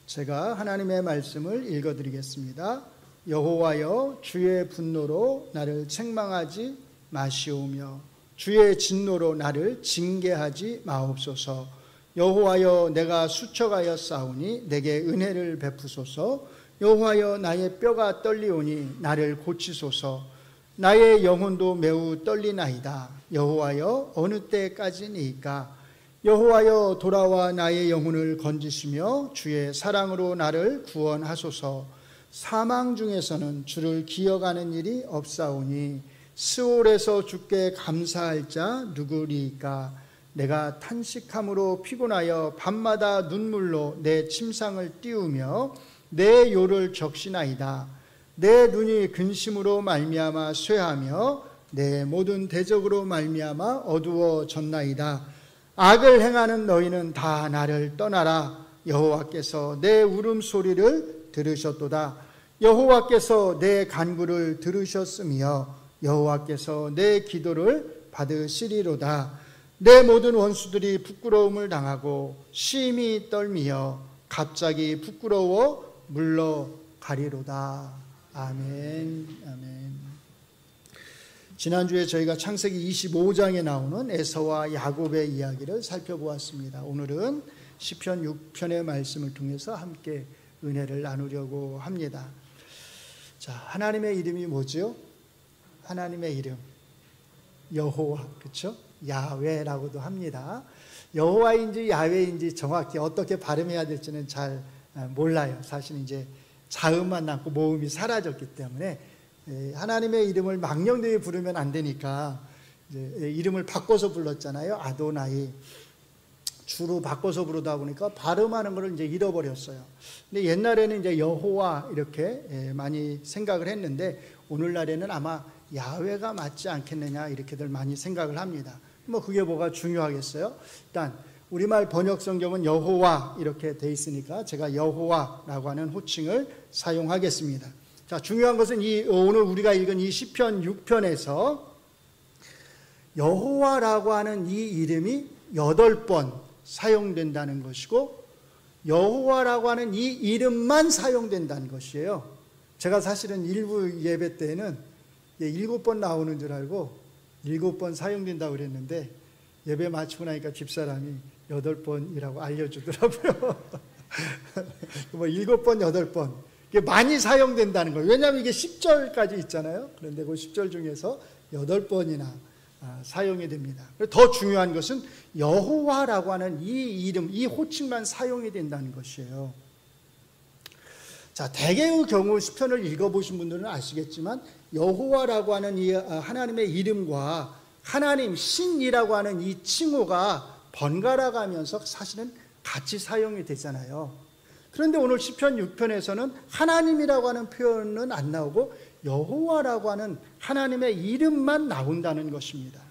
제가 하나님의 말씀을 읽어드리겠습니다. 여호와여, 주의 분노로 나를 책망하지 마시오며 주의 진노로 나를 징계하지 마옵소서. 여호와여, 내가 수척하여 싸우니 내게 은혜를 베푸소서. 여호와여, 나의 뼈가 떨리오니 나를 고치소서. 나의 영혼도 매우 떨리나이다. 여호와여, 어느 때까지니까? 여호와여, 돌아와 나의 영혼을 건지시며 주의 사랑으로 나를 구원하소서. 사망 중에서는 주를 기억하는 일이 없사오니 스올에서 주께 감사할 자 누구리이까? 내가 탄식함으로 피곤하여 밤마다 눈물로 내 침상을 띄우며 내 요를 적시나이다. 내 눈이 근심으로 말미암아 쇠하며 내 모든 대적으로 말미암아 어두워졌나이다. 악을 행하는 너희는 다 나를 떠나라. 여호와께서 내 울음소리를 들으셨도다. 여호와께서 내 간구를 들으셨으며 여호와께서 내 기도를 받으시리로다. 내 모든 원수들이 부끄러움을 당하고 심히 떨미어 갑자기 부끄러워 물러가리로다. 아멘. 아멘. 지난주에 저희가 창세기 25장에 나오는 에서와 야곱의 이야기를 살펴보았습니다. 오늘은 시편 6편의 말씀을 통해서 함께 은혜를 나누려고 합니다. 자, 하나님의 이름이 뭐죠? 하나님의 이름 여호와, 그렇죠? 야훼라고도 합니다. 여호와인지 야훼인지 정확히 어떻게 발음해야 될지는 잘 몰라요. 사실 이제 자음만 남고 모음이 사라졌기 때문에 하나님의 이름을 망령되이 부르면 안 되니까 이제 이름을 바꿔서 불렀잖아요. 아도나이. 주로 바꿔서 부르다 보니까 발음하는 것을 이제 잃어버렸어요. 근데 옛날에는 이제 여호와 이렇게 많이 생각을 했는데 오늘날에는 아마 야훼가 맞지 않겠느냐 이렇게들 많이 생각을 합니다. 뭐 그게 뭐가 중요하겠어요? 일단 우리말 번역 성경은 여호와 이렇게 돼 있으니까 제가 여호와라고 하는 호칭을 사용하겠습니다. 자, 중요한 것은 오늘 우리가 읽은 이 시편 6편에서 여호와라고 하는 이 이름이 8번 사용된다는 것이고 여호와라고 하는 이 이름만 사용된다는 것이에요. 제가 사실은 일부 예배 때는 7번 나오는 줄 알고 7번 사용된다고 그랬는데 예배 마치고 나니까 집사람이 8번이라고 알려주더라고요. 뭐 7번, 8번 이게 많이 사용된다는 거예요. 왜냐하면 이게 10절까지 있잖아요. 그런데 그 10절 중에서 8번이나 사용이 됩니다. 더 중요한 것은 여호와라고 하는 이 이름, 이 호칭만 사용이 된다는 것이에요. 자, 대개의 경우 시편을 읽어보신 분들은 아시겠지만 여호와라고 하는 이 하나님의 이름과 하나님, 신이라고 하는 이 칭호가 번갈아 가면서 사실은 같이 사용이 되잖아요. 그런데 오늘 시편 6편에서는 하나님이라고 하는 표현은 안 나오고 여호와라고 하는 하나님의 이름만 나온다는 것입니다.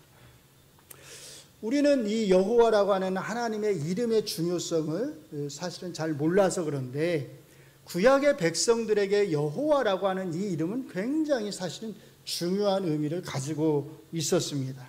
우리는 이 여호와라고 하는 하나님의 이름의 중요성을 사실은 잘 몰라서 그런데 구약의 백성들에게 여호와라고 하는 이 이름은 굉장히 사실은 중요한 의미를 가지고 있었습니다.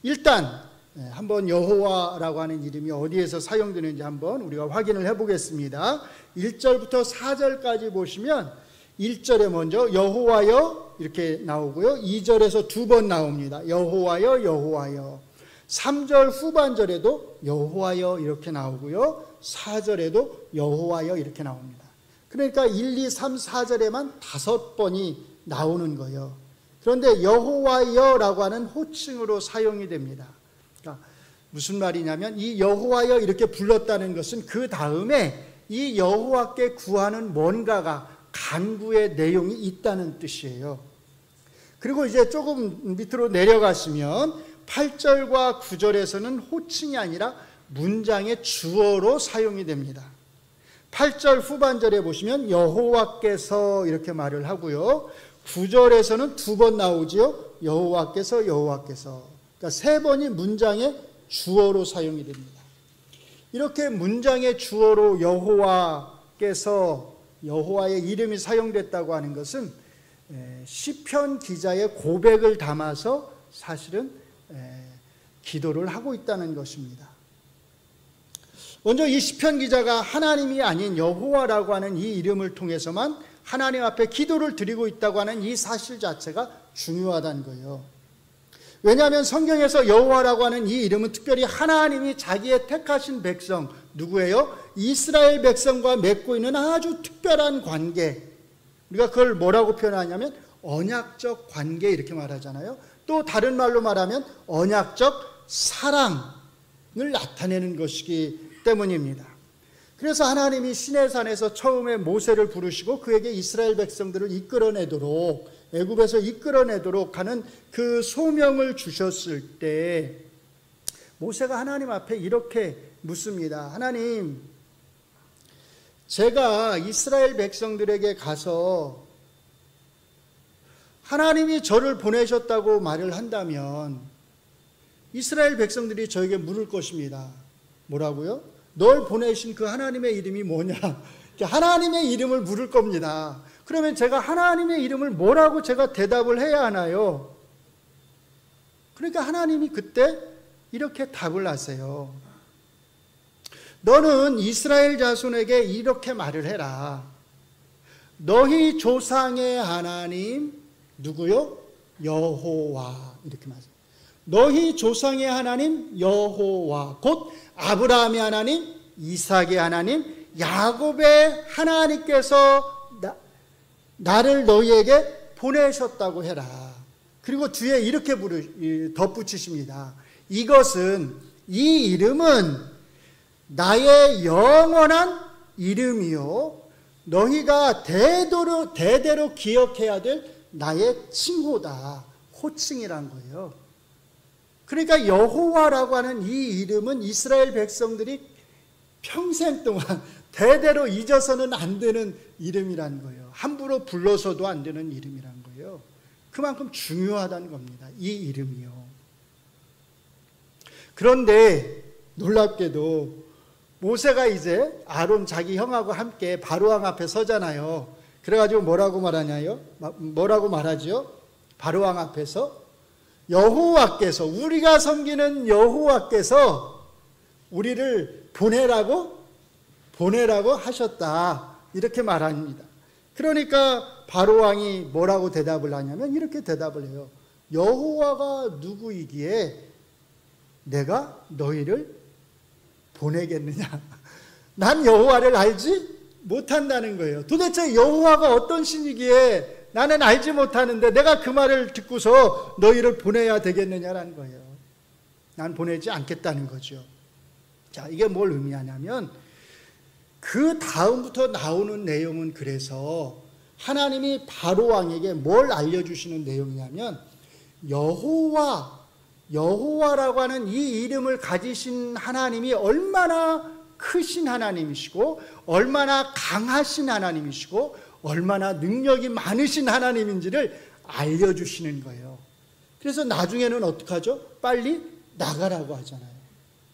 일단 한번 여호와라고 하는 이름이 어디에서 사용되는지 한번 우리가 확인을 해보겠습니다. 1절부터 4절까지 보시면 1절에 먼저 여호와여 이렇게 나오고요. 2절에서 2번 나옵니다. 여호와여 여호와여. 3절 후반절에도 여호와여 이렇게 나오고요. 4절에도 여호와여 이렇게 나옵니다. 그러니까 1, 2, 3, 4절에만 5번이 나오는 거예요. 그런데 여호와여라고 하는 호칭으로 사용이 됩니다. 그러니까 무슨 말이냐면 이 여호와여 이렇게 불렀다는 것은 그 다음에 이 여호와께 구하는 뭔가가 간구의 내용이 있다는 뜻이에요. 그리고 이제 조금 밑으로 내려가시면 8절과 9절에서는 호칭이 아니라 문장의 주어로 사용이 됩니다. 8절 후반절에 보시면 여호와께서 이렇게 말을 하고요. 9절에서는 2번 나오지요. 여호와께서 여호와께서. 그러니까 3번이 문장의 주어로 사용이 됩니다. 이렇게 문장의 주어로 여호와께서 여호와의 이름이 사용됐다고 하는 것은 시편 기자의 고백을 담아서 사실은 기도를 하고 있다는 것입니다. 먼저 이 시편 기자가 하나님이 아닌 여호와라고 하는 이 이름을 통해서만 하나님 앞에 기도를 드리고 있다고 하는 이 사실 자체가 중요하다는 거예요. 왜냐하면 성경에서 여호와라고 하는 이 이름은 특별히 하나님이 자기의 택하신 백성, 누구예요? 이스라엘 백성과 맺고 있는 아주 특별한 관계, 우리가 그걸 뭐라고 표현하냐면 언약적 관계 이렇게 말하잖아요. 또 다른 말로 말하면 언약적 사랑을 나타내는 것이기 때문입니다. 그래서 하나님이 시내산에서 처음에 모세를 부르시고 그에게 이스라엘 백성들을 이끌어내도록, 애굽에서 이끌어내도록 하는 그 소명을 주셨을 때 모세가 하나님 앞에 이렇게 묻습니다. 하나님, 제가 이스라엘 백성들에게 가서 하나님이 저를 보내셨다고 말을 한다면 이스라엘 백성들이 저에게 물을 것입니다. 뭐라고요? 널 보내신 그 하나님의 이름이 뭐냐? 하나님의 이름을 물을 겁니다. 그러면 제가 하나님의 이름을 뭐라고 제가 대답을 해야 하나요? 그러니까 하나님이 그때 이렇게 답을 하세요. 너는 이스라엘 자손에게 이렇게 말을 해라. 너희 조상의 하나님 누구요? 여호와. 이렇게 말해요. 너희 조상의 하나님 여호와, 곧 아브라함의 하나님, 이삭의 하나님, 야곱의 하나님께서 나를 너희에게 보내셨다고 해라. 그리고 뒤에 이렇게 덧붙이십니다. 이것은, 이 이름은 나의 영원한 이름이요 너희가 대대로 기억해야 될 나의 칭호다. 호칭이란 거예요. 그러니까 여호와라고 하는 이 이름은 이스라엘 백성들이 평생 동안 대대로 잊어서는 안 되는 이름이라는 거예요. 함부로 불러서도 안 되는 이름이라는 거예요. 그만큼 중요하다는 겁니다. 이 이름이요. 그런데 놀랍게도 모세가 이제 아론 자기 형하고 함께 바로왕 앞에 서잖아요. 그래가지고 뭐라고 말하죠? 바로왕 앞에서 여호와께서, 우리가 섬기는 여호와께서 우리를 보내라고 하셨다. 이렇게 말합니다. 그러니까 바로왕이 뭐라고 대답을 하냐면 이렇게 대답을 해요. 여호와가 누구이기에 내가 너희를 보내겠느냐? 난 여호와를 알지 못한다는 거예요. 도대체 여호와가 어떤 신이기에 나는 알지 못하는데 내가 그 말을 듣고서 너희를 보내야 되겠느냐라는 거예요. 난 보내지 않겠다는 거죠. 자, 이게 뭘 의미하냐면 그 다음부터 나오는 내용은, 그래서 하나님이 바로왕에게 뭘 알려주시는 내용이냐면 여호와라고 하는 이 이름을 가지신 하나님이 얼마나 크신 하나님이시고 얼마나 강하신 하나님이시고 얼마나 능력이 많으신 하나님인지를 알려주시는 거예요. 그래서 나중에는 어떻게 하죠? 빨리 나가라고 하잖아요.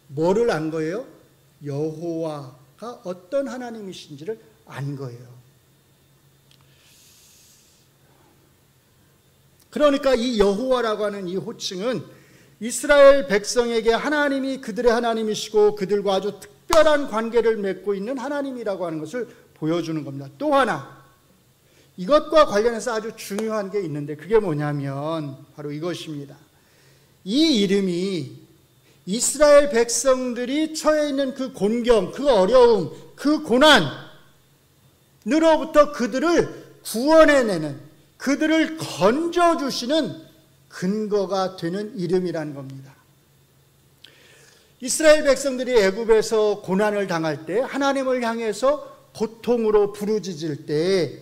뭐를 안 거예요? 여호와가 어떤 하나님이신지를 안 거예요. 그러니까 이 여호와라고 하는 이 호칭은 이스라엘 백성에게 하나님이 그들의 하나님이시고 그들과 아주 특별한 관계를 맺고 있는 하나님이라고 하는 것을 보여주는 겁니다. 또 하나, 이것과 관련해서 아주 중요한 게 있는데 그게 뭐냐면 바로 이것입니다. 이 이름이 이스라엘 백성들이 처해 있는 그 곤경, 그 어려움, 그 고난으로부터 그들을 구원해내는, 그들을 건져주시는 근거가 되는 이름이라는 겁니다. 이스라엘 백성들이 애굽에서 고난을 당할 때, 하나님을 향해서 고통으로 부르짖을 때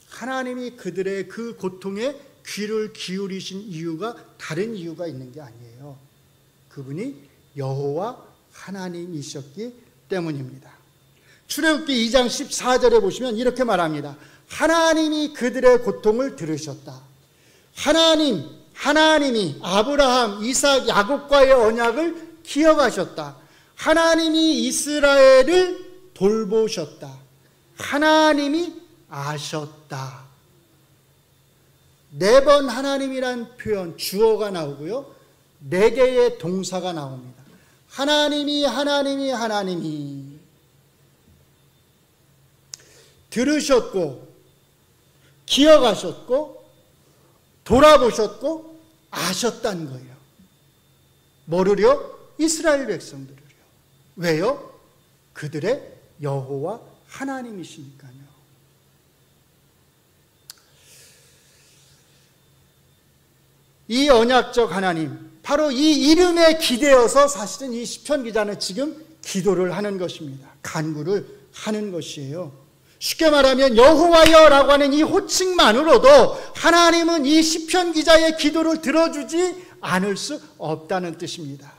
하나님이 그들의 그 고통에 귀를 기울이신 이유가 다른 이유가 있는 게 아니에요. 그분이 여호와 하나님이셨기 때문입니다. 출애굽기 2장 14절에 보시면 이렇게 말합니다. 하나님이 그들의 고통을 들으셨다. 하나님이 아브라함, 이삭, 야곱과의 언약을 기억하셨다. 하나님이 이스라엘을 돌보셨다. 하나님이 아셨다. 4번 하나님이란 표현, 주어가 나오고요, 4개의 동사가 나옵니다. 하나님이 들으셨고 기억하셨고 돌아보셨고 아셨다는 거예요. 뭐를요? 이스라엘 백성들을요. 왜요? 그들의 여호와 하나님이시니까요. 이 언약적 하나님, 바로 이 이름에 기대어서 사실은 이 시편 기자는 지금 기도를 하는 것입니다. 간구를 하는 것이에요. 쉽게 말하면 여호와여라고 하는 이 호칭만으로도 하나님은 이 시편 기자의 기도를 들어주지 않을 수 없다는 뜻입니다.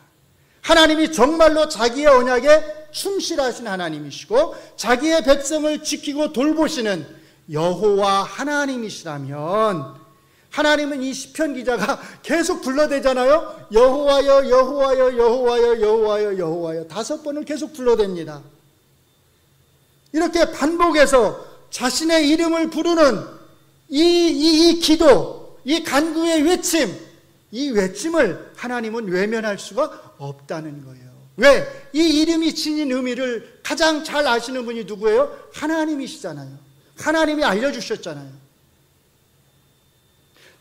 하나님이 정말로 자기의 언약에 충실하신 하나님이시고 자기의 백성을 지키고 돌보시는 여호와 하나님이시라면 하나님은 이 시편 기자가 계속 불러대잖아요. 여호와여 여호와여 여호와여 여호와여 여호와여 5번을 계속 불러댑니다. 이렇게 반복해서 자신의 이름을 부르는 이 기도, 이 간구의 외침, 이 외침을 하나님은 외면할 수가 없다는 거예요. 왜? 이 이름이 지닌 의미를 가장 잘 아시는 분이 누구예요? 하나님이시잖아요. 하나님이 알려주셨잖아요.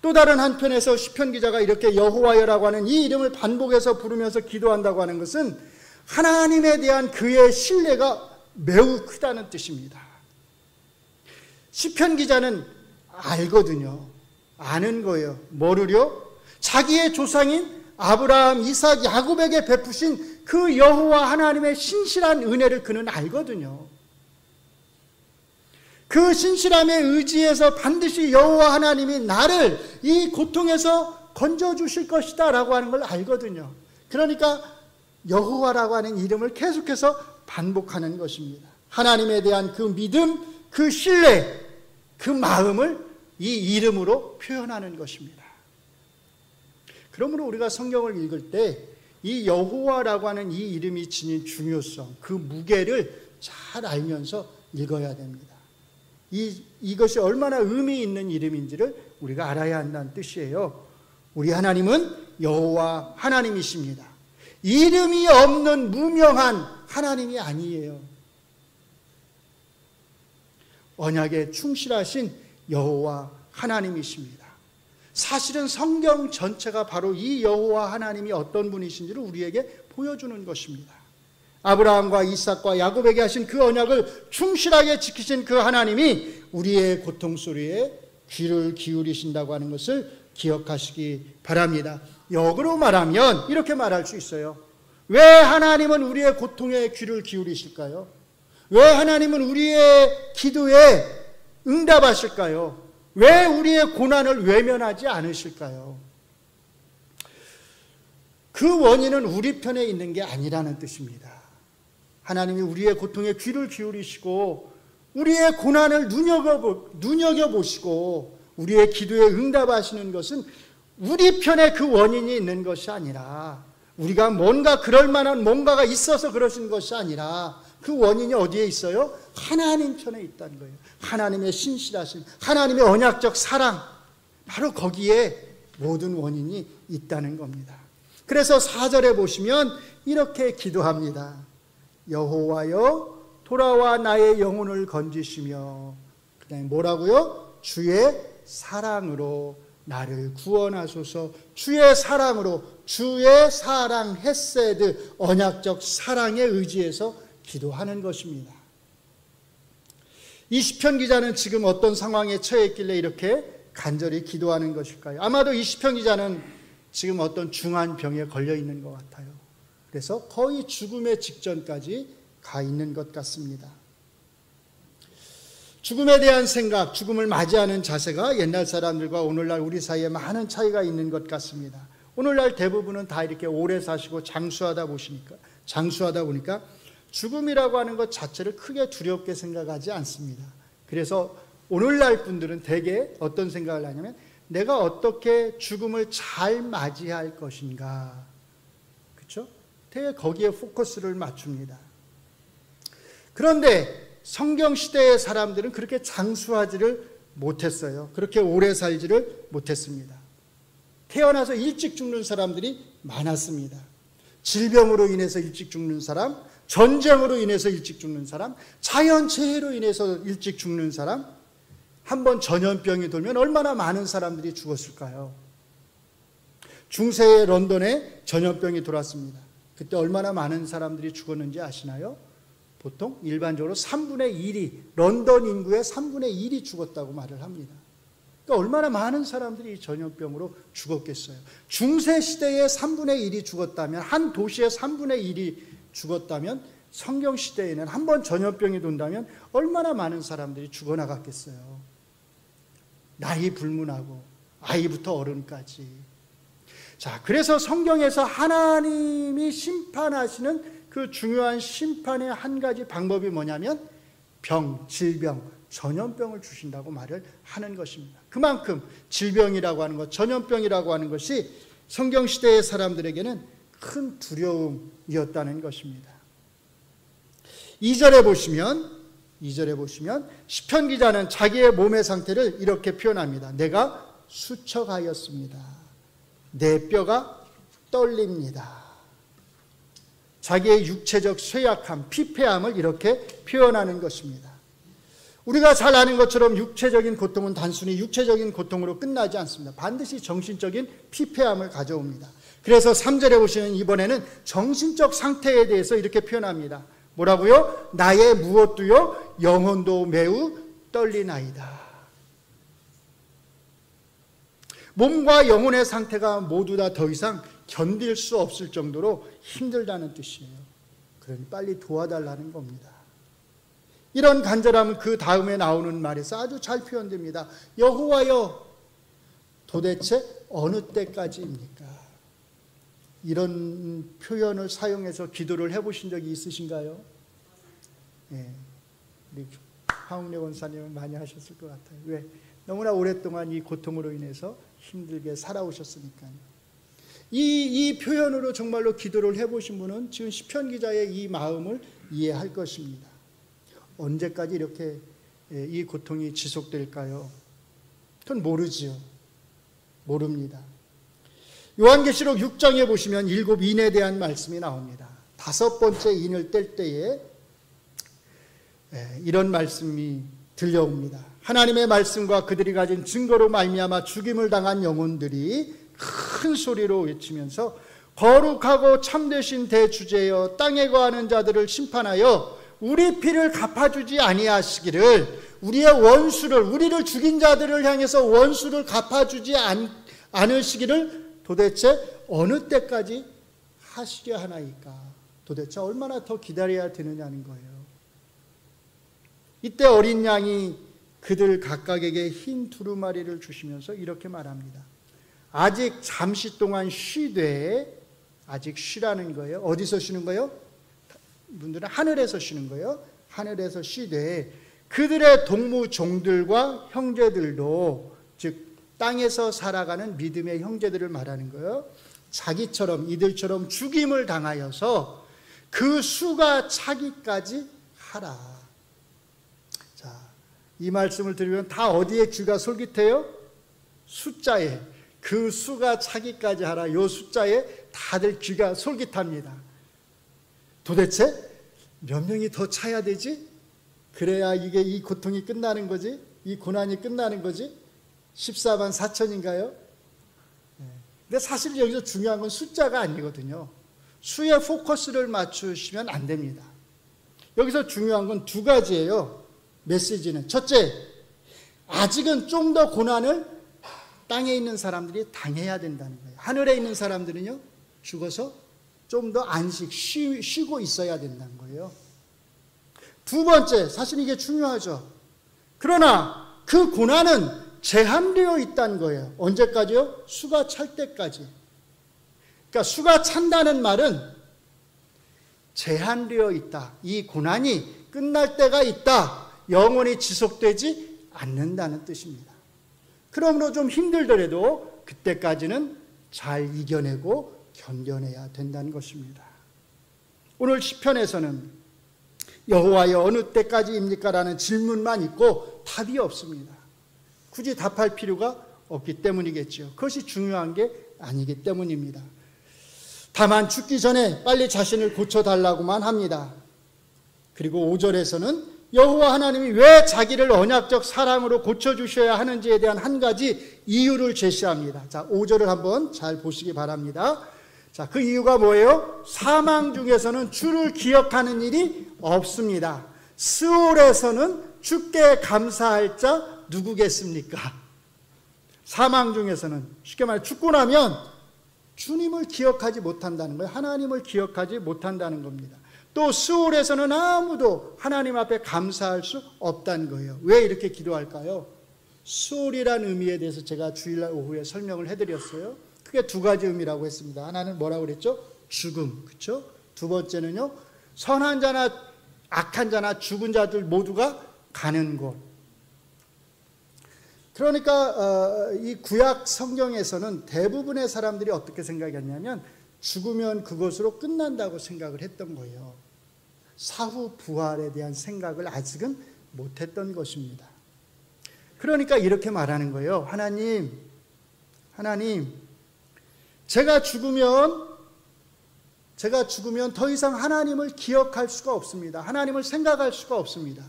또 다른 한편에서 시편 기자가 이렇게 여호와여라고 하는 이 이름을 반복해서 부르면서 기도한다고 하는 것은 하나님에 대한 그의 신뢰가 매우 크다는 뜻입니다. 시편 기자는 알거든요. 아는 거예요. 뭐를요? 자기의 조상인 아브라함, 이삭, 야곱에게 베푸신 그 여호와 하나님의 신실한 은혜를 그는 알거든요. 그 신실함에 의지해서 반드시 여호와 하나님이 나를 이 고통에서 건져주실 것이다 라고 하는 걸 알거든요. 그러니까 여호와라고 하는 이름을 계속해서 반복하는 것입니다. 하나님에 대한 그 믿음, 그 신뢰, 그 마음을 이 이름으로 표현하는 것입니다. 그러므로 우리가 성경을 읽을 때 이 여호와라고 하는 이 이름이 지닌 중요성, 그 무게를 잘 알면서 읽어야 됩니다. 이것이 얼마나 의미 있는 이름인지를 우리가 알아야 한다는 뜻이에요. 우리 하나님은 여호와 하나님이십니다. 이름이 없는 무명한 하나님이 아니에요. 언약에 충실하신 여호와 하나님이십니다. 사실은 성경 전체가 바로 이 여호와 하나님이 어떤 분이신지를 우리에게 보여주는 것입니다. 아브라함과 이삭과 야곱에게 하신 그 언약을 충실하게 지키신 그 하나님이 우리의 고통 소리에 귀를 기울이신다고 하는 것을 기억하시기 바랍니다. 역으로 말하면 이렇게 말할 수 있어요. 왜 하나님은 우리의 고통에 귀를 기울이실까요? 왜 하나님은 우리의 기도에 응답하실까요? 왜 우리의 고난을 외면하지 않으실까요? 그 원인은 우리 편에 있는 게 아니라는 뜻입니다. 하나님이 우리의 고통에 귀를 기울이시고 우리의 고난을 눈여겨보시고 우리의 기도에 응답하시는 것은 우리 편에 그 원인이 있는 것이 아니라 우리가 뭔가 그럴 만한 뭔가가 있어서 그러신 것이 아니라 그 원인이 어디에 있어요? 하나님 편에 있다는 거예요. 하나님의 신실하심, 하나님의 언약적 사랑, 바로 거기에 모든 원인이 있다는 겁니다. 그래서 4절에 보시면 이렇게 기도합니다. 여호와여 돌아와 나의 영혼을 건지시며, 그 다음에 뭐라고요? 주의 사랑으로 나를 구원하소서. 주의 사랑으로, 주의 사랑, 헤세드, 언약적 사랑에 의지해서 기도하는 것입니다. 이 시편 기자는 지금 어떤 상황에 처해 있길래 이렇게 간절히 기도하는 것일까요? 아마도 이 시편 기자는 지금 어떤 중한 병에 걸려 있는 것 같아요. 그래서 거의 죽음의 직전까지 가 있는 것 같습니다. 죽음에 대한 생각, 죽음을 맞이하는 자세가 옛날 사람들과 오늘날 우리 사이에 많은 차이가 있는 것 같습니다. 오늘날 대부분은 다 이렇게 오래 사시고 장수하다 보니까 죽음이라고 하는 것 자체를 크게 두렵게 생각하지 않습니다. 그래서 오늘날 분들은 대개 어떤 생각을 하냐면 내가 어떻게 죽음을 잘 맞이할 것인가, 그렇죠? 되게 거기에 포커스를 맞춥니다. 그런데 성경 시대의 사람들은 그렇게 장수하지를 못했어요. 그렇게 오래 살지를 못했습니다. 태어나서 일찍 죽는 사람들이 많았습니다. 질병으로 인해서 일찍 죽는 사람, 전쟁으로 인해서 일찍 죽는 사람, 자연재해로 인해서 일찍 죽는 사람, 한번 전염병이 돌면 얼마나 많은 사람들이 죽었을까요? 중세의 런던에 전염병이 돌았습니다. 그때 얼마나 많은 사람들이 죽었는지 아시나요? 보통 일반적으로 3분의 1이, 런던 인구의 3분의 1이 죽었다고 말을 합니다. 그러니까 얼마나 많은 사람들이 전염병으로 죽었겠어요. 중세 시대에 3분의 1이 죽었다면, 한 도시의 3분의 1이 죽었다면, 성경 시대에는 한번 전염병이 돈다면 얼마나 많은 사람들이 죽어나갔겠어요. 나이 불문하고 아이부터 어른까지. 자, 그래서 성경에서 하나님이 심판하시는 그 중요한 심판의 한 가지 방법이 뭐냐면 병, 질병, 전염병을 주신다고 말을 하는 것입니다. 그만큼 질병이라고 하는 것, 전염병이라고 하는 것이 성경시대의 사람들에게는 큰 두려움이었다는 것입니다. 2절에 보시면 시편 기자는 자기의 몸의 상태를 이렇게 표현합니다. 내가 수척하였습니다. 내 뼈가 떨립니다. 자기의 육체적 쇠약함, 피폐함을 이렇게 표현하는 것입니다. 우리가 잘 아는 것처럼 육체적인 고통은 단순히 육체적인 고통으로 끝나지 않습니다. 반드시 정신적인 피폐함을 가져옵니다. 그래서 3절에 보시면 이번에는 정신적 상태에 대해서 이렇게 표현합니다. 뭐라고요? 나의 무엇도요 영혼도 매우 떨리나이다. 몸과 영혼의 상태가 모두 다 더 이상 견딜 수 없을 정도로 힘들다는 뜻이에요. 그러니 빨리 도와달라는 겁니다. 이런 간절함은 그 다음에 나오는 말에서 아주 잘 표현됩니다. 여호와여, 도대체 어느 때까지입니까? 이런 표현을 사용해서 기도를 해보신 적이 있으신가요? 예, 우리 황웅래 원사님은 많이 하셨을 것 같아요. 왜? 너무나 오랫동안 이 고통으로 인해서 힘들게 살아오셨으니까요. 이 표현으로 정말로 기도를 해보신 분은 지금 시편 기자의 이 마음을 이해할 것입니다. 언제까지 이렇게 이 고통이 지속될까요? 그건 모르지요. 모릅니다. 요한계시록 6장에 보시면 7 인에 대한 말씀이 나옵니다. 5번째 인을 뗄 때에 이런 말씀이 들려옵니다. 하나님의 말씀과 그들이 가진 증거로 말미암아 죽임을 당한 영혼들이 큰 소리로 외치면서 거룩하고 참되신 대주제여, 땅에 거하는 자들을 심판하여 우리 피를 갚아주지 아니하시기를, 우리의 원수를, 우리를 죽인 자들을 향해서 원수를 갚아주지 않으시기를 도대체 어느 때까지 하시려 하나이까? 도대체 얼마나 더 기다려야 되느냐는 거예요. 이때 어린 양이 그들 각각에게 흰 두루마리를 주시면서 이렇게 말합니다. 아직 잠시 동안 쉬되, 아직 쉬라는 거예요. 어디서 쉬는 거예요? 분들은 하늘에서 쉬는 거예요. 하늘에서 쉬되 그들의 동무종들과 형제들도, 즉 땅에서 살아가는 믿음의 형제들을 말하는 거예요. 자기처럼, 이들처럼 죽임을 당하여서 그 수가 차기까지 하라. 자, 이 말씀을 들으면 다 어디에 귀가 솔깃해요? 숫자에. 그 수가 차기까지 하라. 요 숫자에 다들 귀가 솔깃합니다. 도대체 몇 명이 더 차야 되지? 그래야 이게 이 고통이 끝나는 거지? 이 고난이 끝나는 거지? 14만 4천인가요? 근데 사실 여기서 중요한 건 숫자가 아니거든요. 수에 포커스를 맞추시면 안 됩니다. 여기서 중요한 건 두 가지예요. 메시지는. 첫째, 아직은 좀 더 고난을 땅에 있는 사람들이 당해야 된다는 거예요. 하늘에 있는 사람들은요, 죽어서 좀 더 쉬고 있어야 된다는 거예요. 두 번째, 사실 이게 중요하죠. 그러나 그 고난은 제한되어 있다는 거예요. 언제까지요? 수가 찰 때까지. 그러니까 수가 찬다는 말은 제한되어 있다. 이 고난이 끝날 때가 있다. 영원히 지속되지 않는다는 뜻입니다. 그러므로 좀 힘들더라도 그때까지는 잘 이겨내고 견뎌내야 된다는 것입니다. 오늘 시편에서는 여호와여 어느 때까지입니까? 라는 질문만 있고 답이 없습니다. 굳이 답할 필요가 없기 때문이겠죠. 그것이 중요한 게 아니기 때문입니다. 다만 죽기 전에 빨리 자신을 고쳐달라고만 합니다. 그리고 5절에서는 여호와 하나님이 왜 자기를 언약적 사랑으로 고쳐주셔야 하는지에 대한 한 가지 이유를 제시합니다. 자, 5절을 한번 잘 보시기 바랍니다. 자, 그 이유가 뭐예요? 사망 중에서는 주를 기억하는 일이 없습니다. 스올에서는 주께 감사할 자 누구겠습니까? 사망 중에서는, 쉽게 말해 죽고 나면 주님을 기억하지 못한다는 거예요. 하나님을 기억하지 못한다는 겁니다. 또 스올에서는 아무도 하나님 앞에 감사할 수 없다는 거예요. 왜 이렇게 기도할까요? 스올이라는 의미에 대해서 제가 주일날 오후에 설명을 해드렸어요. 크게 두 가지 의미라고 했습니다. 하나는 뭐라고 그랬죠? 죽음, 그렇죠? 두 번째는요, 선한 자나 악한 자나 죽은 자들 모두가 가는 곳. 그러니까 이 구약 성경에서는 대부분의 사람들이 어떻게 생각했냐면 죽으면 그것으로 끝난다고 생각을 했던 거예요. 사후 부활에 대한 생각을 아직은 못했던 것입니다. 그러니까 이렇게 말하는 거예요. 하나님, 제가 죽으면 더 이상 하나님을 기억할 수가 없습니다. 하나님을 생각할 수가 없습니다.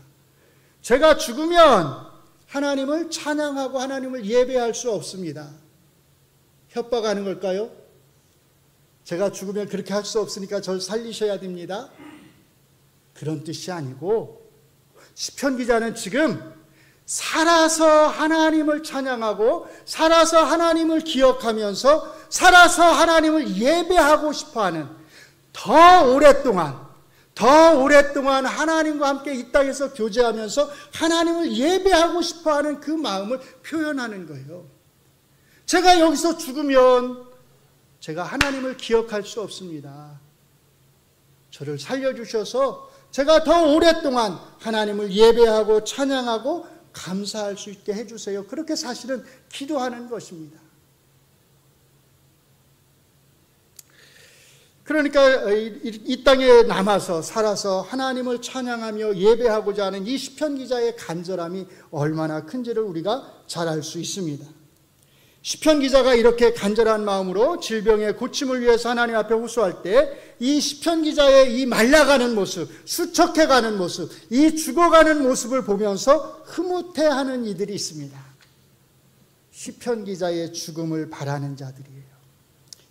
제가 죽으면 하나님을 찬양하고 하나님을 예배할 수 없습니다. 협박하는 걸까요? 제가 죽으면 그렇게 할 수 없으니까 저를 살리셔야 됩니다. 그런 뜻이 아니고, 시편 기자는 지금 살아서 하나님을 찬양하고 살아서 하나님을 기억하면서 살아서 하나님을 예배하고 싶어하는, 더 오랫동안 하나님과 함께 이 땅에서 교제하면서 하나님을 예배하고 싶어하는 그 마음을 표현하는 거예요. 제가 여기서 죽으면 제가 하나님을 기억할 수 없습니다. 저를 살려주셔서 제가 더 오랫동안 하나님을 예배하고 찬양하고 감사할 수 있게 해주세요. 그렇게 사실은 기도하는 것입니다. 그러니까 이 땅에 남아서 살아서 하나님을 찬양하며 예배하고자 하는 이 시편 기자의 간절함이 얼마나 큰지를 우리가 잘 알 수 있습니다. 시편 기자가 이렇게 간절한 마음으로 질병의 고침을 위해서 하나님 앞에 호소할 때 이 시편 기자의 이 말라가는 모습, 수척해가는 모습, 이 죽어가는 모습을 보면서 흐뭇해하는 이들이 있습니다. 시편 기자의 죽음을 바라는 자들이에요.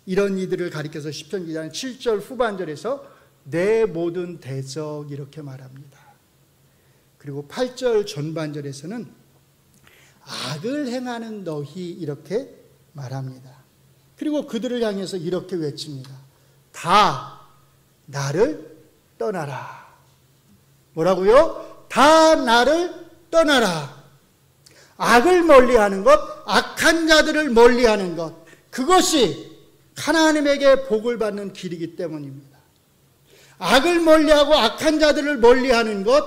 이런 이들을 가리켜서 시편 기자는 7절 후반절에서 내 모든 대적 이렇게 말합니다. 그리고 8절 전반절에서는 악을 행하는 너희 이렇게 말합니다. 그리고 그들을 향해서 이렇게 외칩니다. 다 나를 떠나라. 뭐라고요? 다 나를 떠나라. 악을 멀리하는 것, 악한 자들을 멀리하는 것, 그것이 하나님에게 복을 받는 길이기 때문입니다. 악을 멀리하고 악한 자들을 멀리하는 것,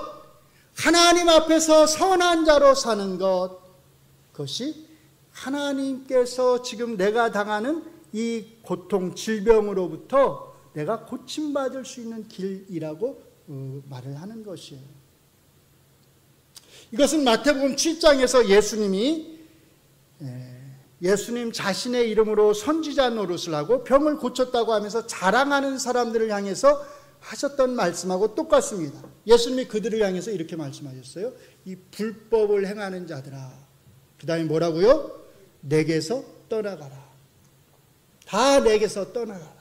하나님 앞에서 선한 자로 사는 것, 그것이 하나님께서 지금 내가 당하는 이 고통, 질병으로부터 내가 고침받을 수 있는 길이라고 말을 하는 것이에요. 이것은 마태복음 7장에서 예수님 자신의 이름으로 선지자 노릇을 하고 병을 고쳤다고 하면서 자랑하는 사람들을 향해서 하셨던 말씀하고 똑같습니다. 예수님이 그들을 향해서 이렇게 말씀하셨어요. 이 불법을 행하는 자들아. 그 다음에 뭐라고요? 내게서 떠나가라. 다 내게서 떠나가라.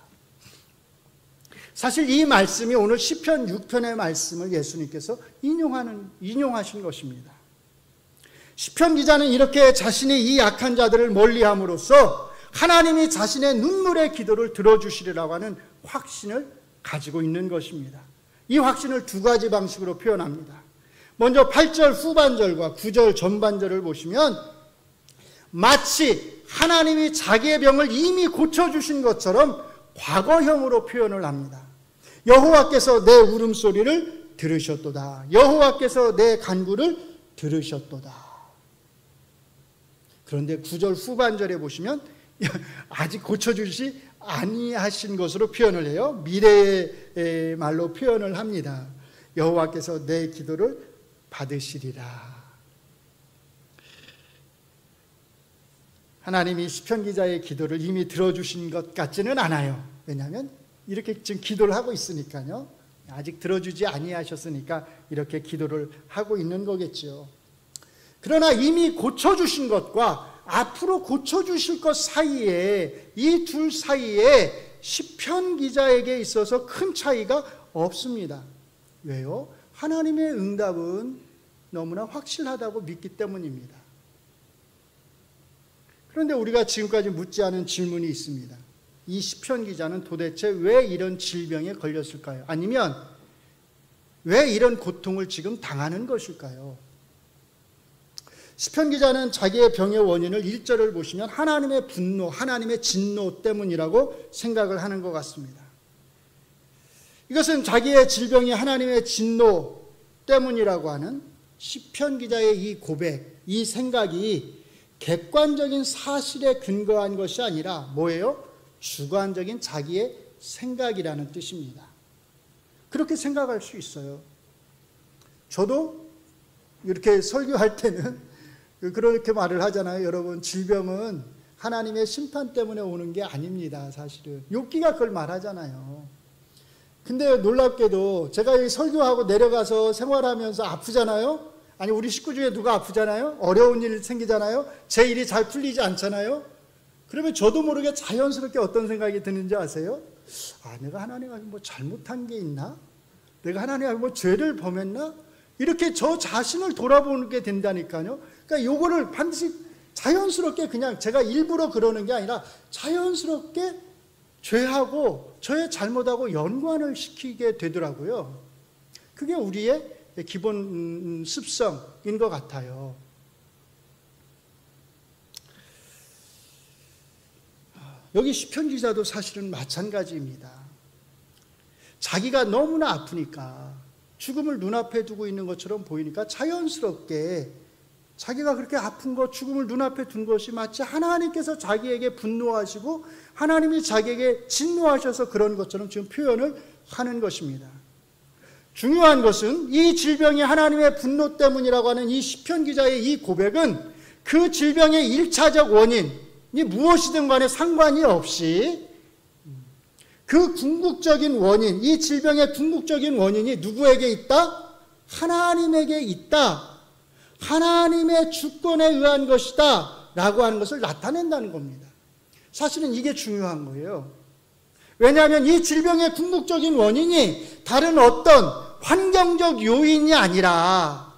사실 이 말씀이 오늘 시편 6편의 말씀을 예수님께서 인용하신 것입니다. 시편 기자는 이렇게 자신이 이 약한 자들을 멀리함으로써 하나님이 자신의 눈물의 기도를 들어주시리라고 하는 확신을 가지고 있는 것입니다. 이 확신을 두 가지 방식으로 표현합니다. 먼저 8절 후반절과 9절 전반절을 보시면 마치 하나님이 자기의 병을 이미 고쳐주신 것처럼 과거형으로 표현을 합니다. 여호와께서 내 울음소리를 들으셨도다. 여호와께서 내 간구를 들으셨도다. 그런데 9절 후반절에 보시면 아직 고쳐주시 아니하신 것으로 표현을 해요. 미래의 말로 표현을 합니다. 여호와께서 내 기도를 받으시리라. 하나님이 시편 기자의 기도를 이미 들어주신 것 같지는 않아요. 왜냐하면 이렇게 지금 기도를 하고 있으니까요. 아직 들어주지 아니하셨으니까 이렇게 기도를 하고 있는 거겠죠. 그러나 이미 고쳐주신 것과 앞으로 고쳐주실 것 사이에, 이 둘 사이에 시편 기자에게 있어서 큰 차이가 없습니다. 왜요? 하나님의 응답은 너무나 확실하다고 믿기 때문입니다. 그런데 우리가 지금까지 묻지 않은 질문이 있습니다. 이 시편 기자는 도대체 왜 이런 질병에 걸렸을까요? 아니면 왜 이런 고통을 지금 당하는 것일까요? 시편 기자는 자기의 병의 원인을 1절을 보시면 하나님의 분노, 하나님의 진노 때문이라고 생각을 하는 것 같습니다. 이것은 자기의 질병이 하나님의 진노 때문이라고 하는 시편 기자의 이 고백, 이 생각이 객관적인 사실에 근거한 것이 아니라 뭐예요? 주관적인 자기의 생각이라는 뜻입니다. 그렇게 생각할 수 있어요. 저도 이렇게 설교할 때는 그렇게 말을 하잖아요. 여러분, 질병은 하나님의 심판 때문에 오는 게 아닙니다. 사실은 욥기가 그걸 말하잖아요. 근데 놀랍게도 제가 이 설교하고 내려가서 생활하면서 아프잖아요. 아니, 우리 식구 중에 누가 아프잖아요. 어려운 일 생기잖아요. 제 일이 잘 풀리지 않잖아요. 그러면 저도 모르게 자연스럽게 어떤 생각이 드는지 아세요? 아, 내가 하나님 앞에 뭐 잘못한 게 있나? 내가 하나님 앞에 뭐 죄를 범했나? 이렇게 저 자신을 돌아보게 된다니까요. 그러니까 요거를 반드시 자연스럽게, 그냥 제가 일부러 그러는 게 아니라 자연스럽게 죄하고 저의 잘못하고 연관을 시키게 되더라고요. 그게 우리의 기본 습성인 것 같아요. 여기 시편 기자도 사실은 마찬가지입니다. 자기가 너무나 아프니까, 죽음을 눈앞에 두고 있는 것처럼 보이니까 자연스럽게 자기가 그렇게 아픈 것, 죽음을 눈앞에 둔 것이 마치 하나님께서 자기에게 분노하시고 하나님이 자기에게 진노하셔서 그런 것처럼 지금 표현을 하는 것입니다. 중요한 것은 이 질병이 하나님의 분노 때문이라고 하는 이 시편 기자의 이 고백은 그 질병의 1차적 원인이 무엇이든 간에 상관이 없이 그 궁극적인 원인, 이 질병의 궁극적인 원인이 누구에게 있다? 하나님에게 있다. 하나님의 주권에 의한 것이다 라고 하는 것을 나타낸다는 겁니다. 사실은 이게 중요한 거예요. 왜냐하면 이 질병의 궁극적인 원인이 다른 어떤 환경적 요인이 아니라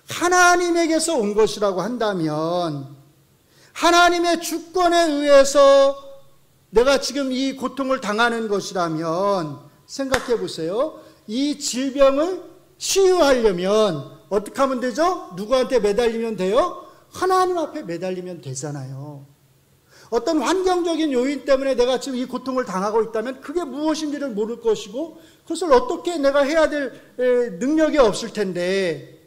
하나님에게서 온 것이라고 한다면, 하나님의 주권에 의해서 내가 지금 이 고통을 당하는 것이라면, 생각해 보세요. 이 질병을 치유하려면 어떻게 하면 되죠? 누구한테 매달리면 돼요? 하나님 앞에 매달리면 되잖아요. 어떤 환경적인 요인 때문에 내가 지금 이 고통을 당하고 있다면 그게 무엇인지를 모를 것이고, 그것을 어떻게 내가 해야 될 능력이 없을 텐데,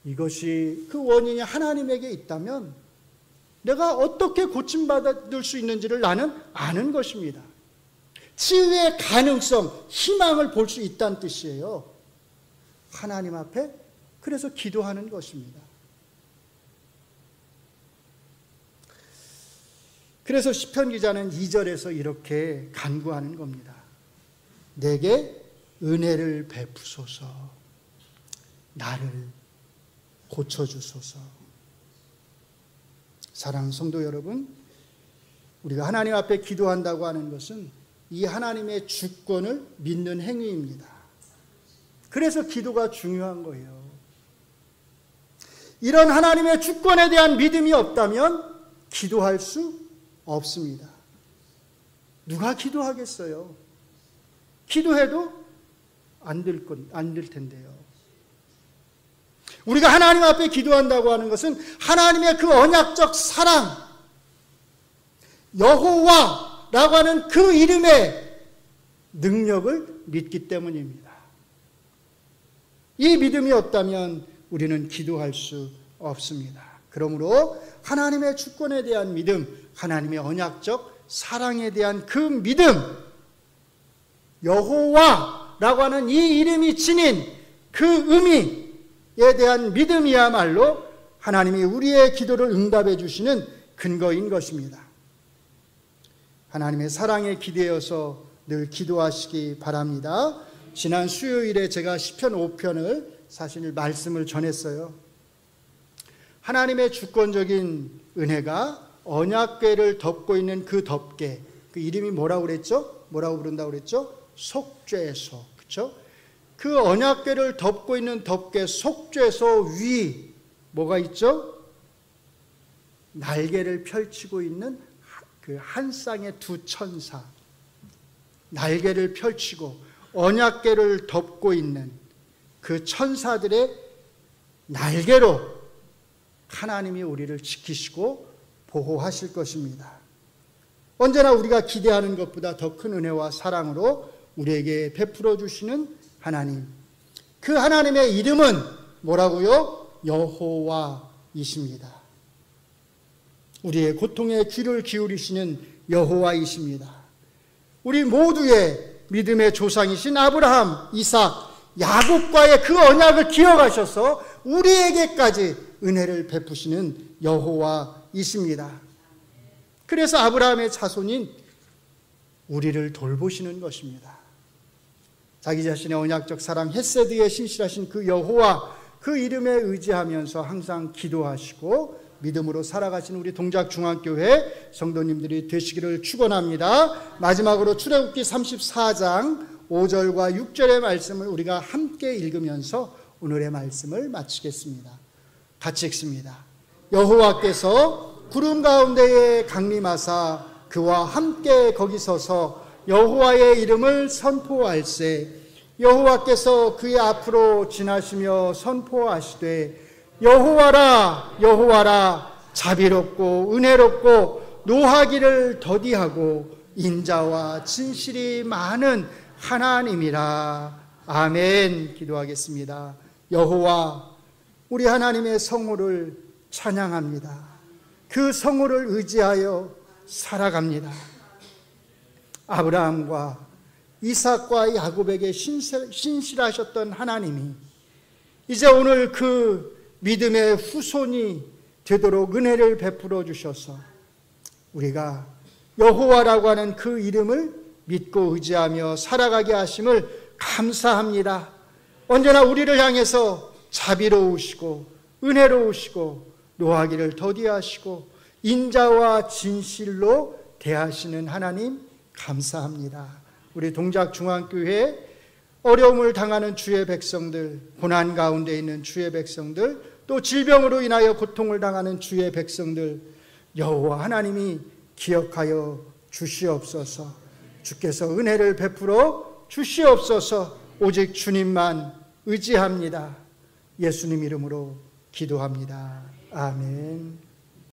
이것이 그 원인이 하나님에게 있다면 내가 어떻게 고침받을 수 있는지를 나는 아는 것입니다. 치유의 가능성, 희망을 볼 수 있다는 뜻이에요. 하나님 앞에 그래서 기도하는 것입니다. 그래서 시편 기자는 2절에서 이렇게 간구하는 겁니다. 내게 은혜를 베푸소서, 나를 고쳐주소서. 사랑하는 성도 여러분, 우리가 하나님 앞에 기도한다고 하는 것은 이 하나님의 주권을 믿는 행위입니다. 그래서 기도가 중요한 거예요. 이런 하나님의 주권에 대한 믿음이 없다면 기도할 수 없습니다. 누가 기도하겠어요? 기도해도 안 될 텐데요. 우리가 하나님 앞에 기도한다고 하는 것은 하나님의 그 언약적 사랑, 여호와라고 하는 그 이름의 능력을 믿기 때문입니다. 이 믿음이 없다면 우리는 기도할 수 없습니다. 그러므로 하나님의 주권에 대한 믿음, 하나님의 언약적 사랑에 대한 그 믿음, 여호와라고 하는 이 이름이 지닌 그 의미에 대한 믿음이야말로 하나님이 우리의 기도를 응답해 주시는 근거인 것입니다. 하나님의 사랑에 기대어서 늘 기도하시기 바랍니다. 지난 수요일에 제가 시편 5편을 사실 말씀을 전했어요. 하나님의 주권적인 은혜가 언약궤를 덮고 있는 그 덮개, 그 이름이 뭐라고 그랬죠? 뭐라고 부른다고 그랬죠? 속죄소. 그렇죠? 그 언약궤를 덮고 있는 덮개 속죄소 위 뭐가 있죠? 날개를 펼치고 있는 그 한 쌍의 두 천사, 날개를 펼치고 언약궤를 덮고 있는 그 천사들의 날개로 하나님이 우리를 지키시고 보호하실 것입니다. 언제나 우리가 기대하는 것보다 더 큰 은혜와 사랑으로 우리에게 베풀어 주시는 하나님, 그 하나님의 이름은 뭐라고요? 여호와이십니다. 우리의 고통에 귀를 기울이시는 여호와이십니다. 우리 모두의 믿음의 조상이신 아브라함, 이삭, 야곱과의 그 언약을 기억하셔서 우리에게까지 은혜를 베푸시는 여호와이십니다. 그래서 아브라함의 자손인 우리를 돌보시는 것입니다. 자기 자신의 언약적 사랑 헤세드에 신실하신 그 여호와, 그 이름에 의지하면서 항상 기도하시고 믿음으로 살아가시는 우리 동작중앙교회 성도님들이 되시기를 축원합니다. 마지막으로 출애굽기 34장 5절과 6절의 말씀을 우리가 함께 읽으면서 오늘의 말씀을 마치겠습니다. 같이 읽습니다. 여호와께서 구름 가운데에 강림하사 그와 함께 거기 서서 여호와의 이름을 선포할세. 여호와께서 그의 앞으로 지나시며 선포하시되 여호와라 여호와라 자비롭고 은혜롭고 노하기를 더디하고 인자와 진실이 많은 하나님이라. 아멘. 기도하겠습니다. 여호와, 우리 하나님의 성호를 찬양합니다. 그 성호를 의지하여 살아갑니다. 아브라함과 이삭과 야곱에게 신실하셨던 하나님이 이제 오늘 그 믿음의 후손이 되도록 은혜를 베풀어 주셔서 우리가 여호와라고 하는 그 이름을 믿고 의지하며 살아가게 하심을 감사합니다. 언제나 우리를 향해서 자비로우시고 은혜로우시고 노하기를 더디하시고 인자와 진실로 대하시는 하나님 감사합니다. 우리 동작중앙교회 어려움을 당하는 주의 백성들, 고난 가운데 있는 주의 백성들, 또 질병으로 인하여 고통을 당하는 주의 백성들, 여호와 하나님이 기억하여 주시옵소서. 주께서 은혜를 베풀어 주시옵소서. 오직 주님만 의지합니다. 예수님 이름으로 기도합니다. 아멘.